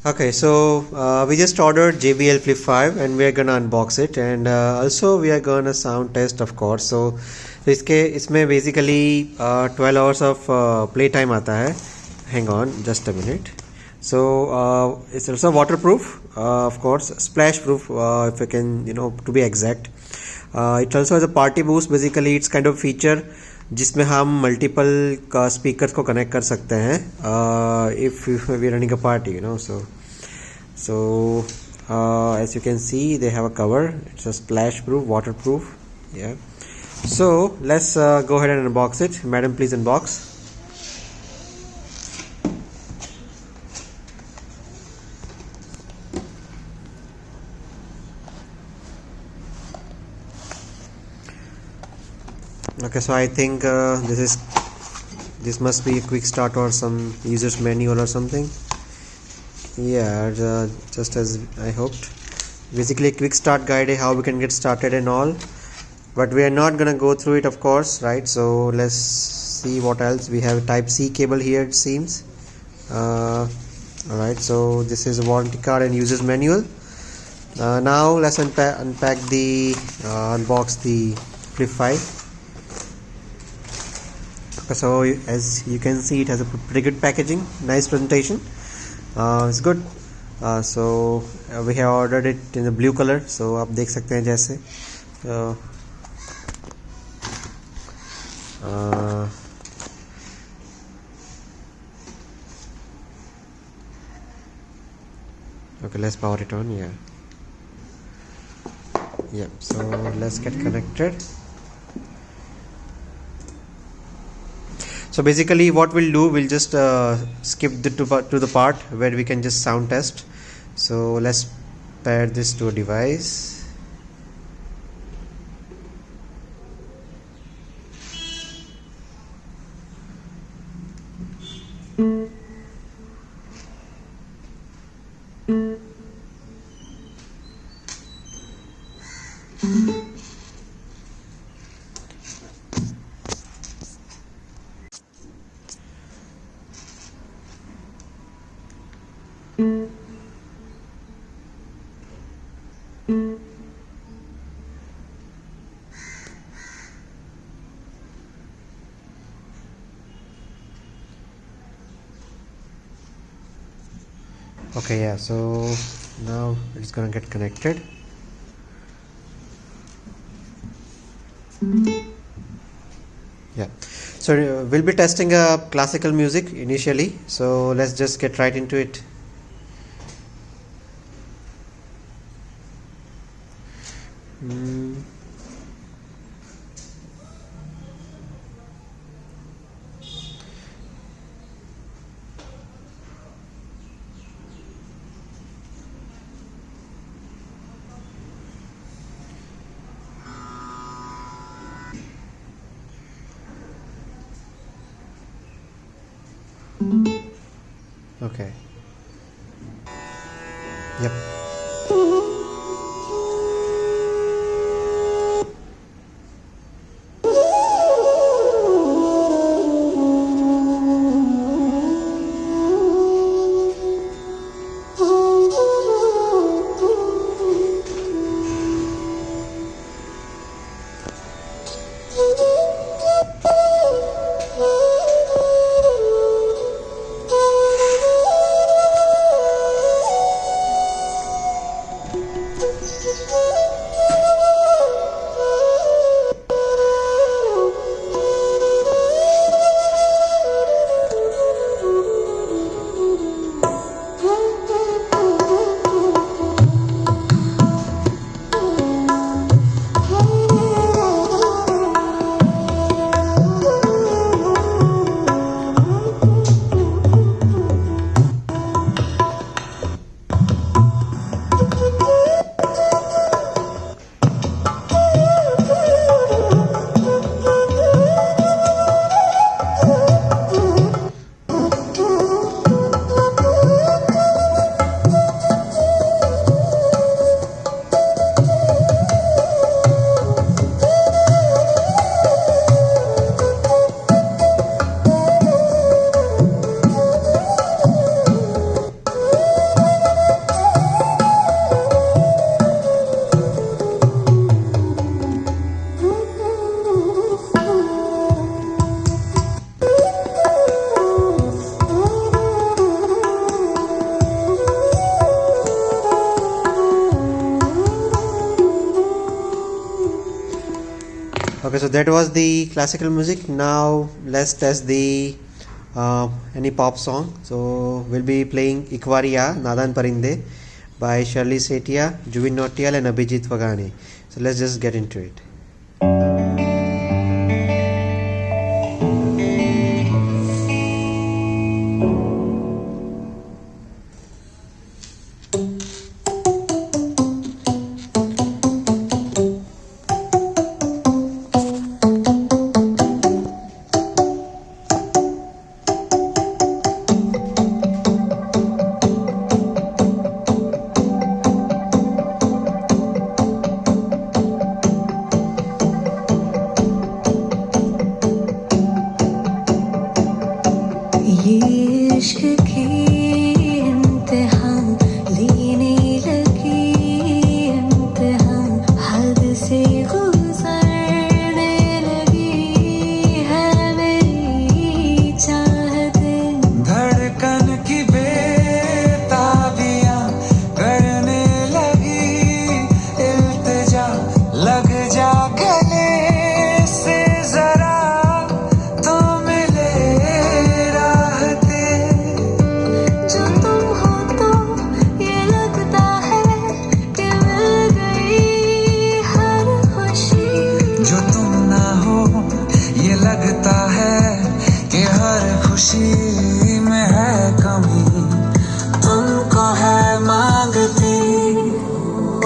Okay, so we just ordered JBL Flip 5 and we are gonna unbox it, and also we are gonna sound test of course. So इसमें basically 12 hours of play time आता है. Hang on, just a minute. So it's also waterproof, of course, splash proof, if I can, to be exact. It also has a party boost. Basically it's kind of feature जिसमें हम multiple का speaker को connect कर सकते हैं if we running a party, so as you can see they have a cover. It's a splash proof, waterproof. Yeah, so let's go ahead and unbox it. Madam, please unbox. Okay, so I think this must be a quick start or some user's manual or something. Yeah, just as I hoped. Basically a quick start guide, how we can get started and all, but we are not gonna go through it, of course, right? So let's see what else we have. Type C cable here, it seems. Alright, so this is a warranty card and user's manual. Now let's unpack the unbox the Flip 5. So as you can see, it has a pretty good packaging, nice presentation. It's good. So we have ordered it in the blue color, so आप देख सकते हैं जैसे okay, let's power it on. Yeah, so let's get connected. So basically what we'll do, we'll just skip to the part where we can just sound test. So let's pair this to a device. Okay, yeah, so now it's gonna get connected. Yeah, so we'll be testing classical music initially, so let's just get right into it. Okay. Yep. Okay, so that was the classical music. Now let's test the any pop song. So we'll be playing Ikwaria Nadan Parinde by Shirley Setia, Juvin Nautiyal and Abhijit Wagane. So let's just get into it. खुशी में है कमी तुमको है मांगती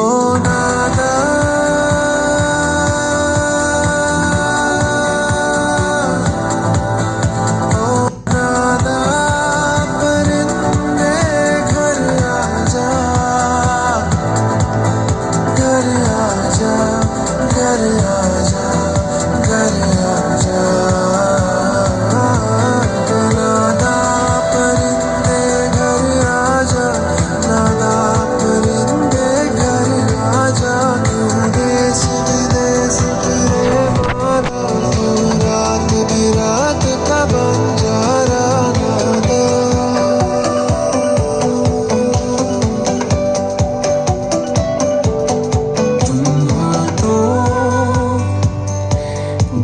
ओ दादा ओ दादा परिंदे घर आजा घर आजा घर आजा घर आजा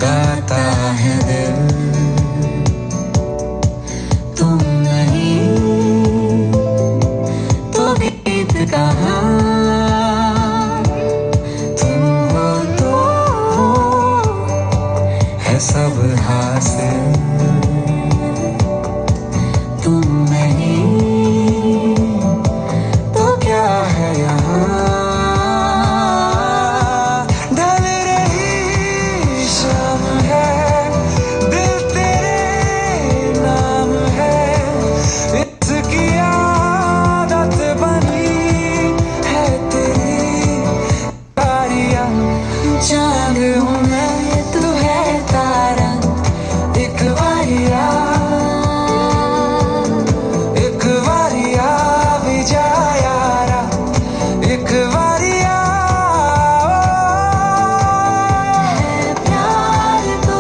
गाता है दिल तुम नहीं तो गीत कहाँ तुम हो तो है सब हासिल तुम नहीं तो क्या है यहाँ चांद हूँ मैं तू है तारा एक वारिया भी जा यारा एक वारिया है प्यार तो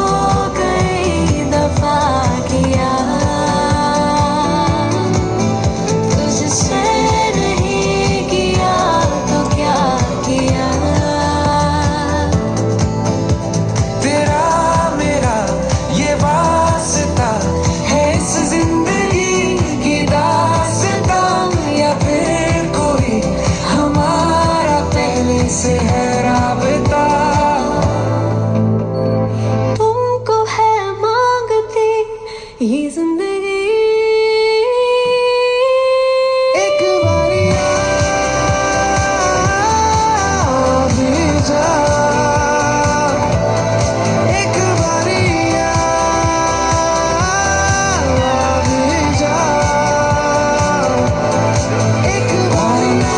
कई दफा किया तुझसे नहीं किया तो क्या किया से है राबता तुमको है मांगती ये जिंदगी एक बारिया भी जा एक बारिया भी जा एक बारिया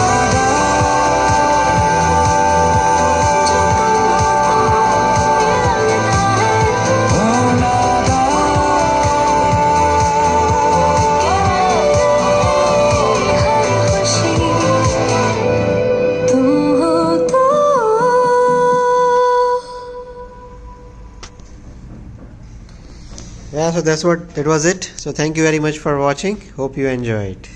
Yeah, so that was it. So thank you very much for watching. Hope you enjoyed.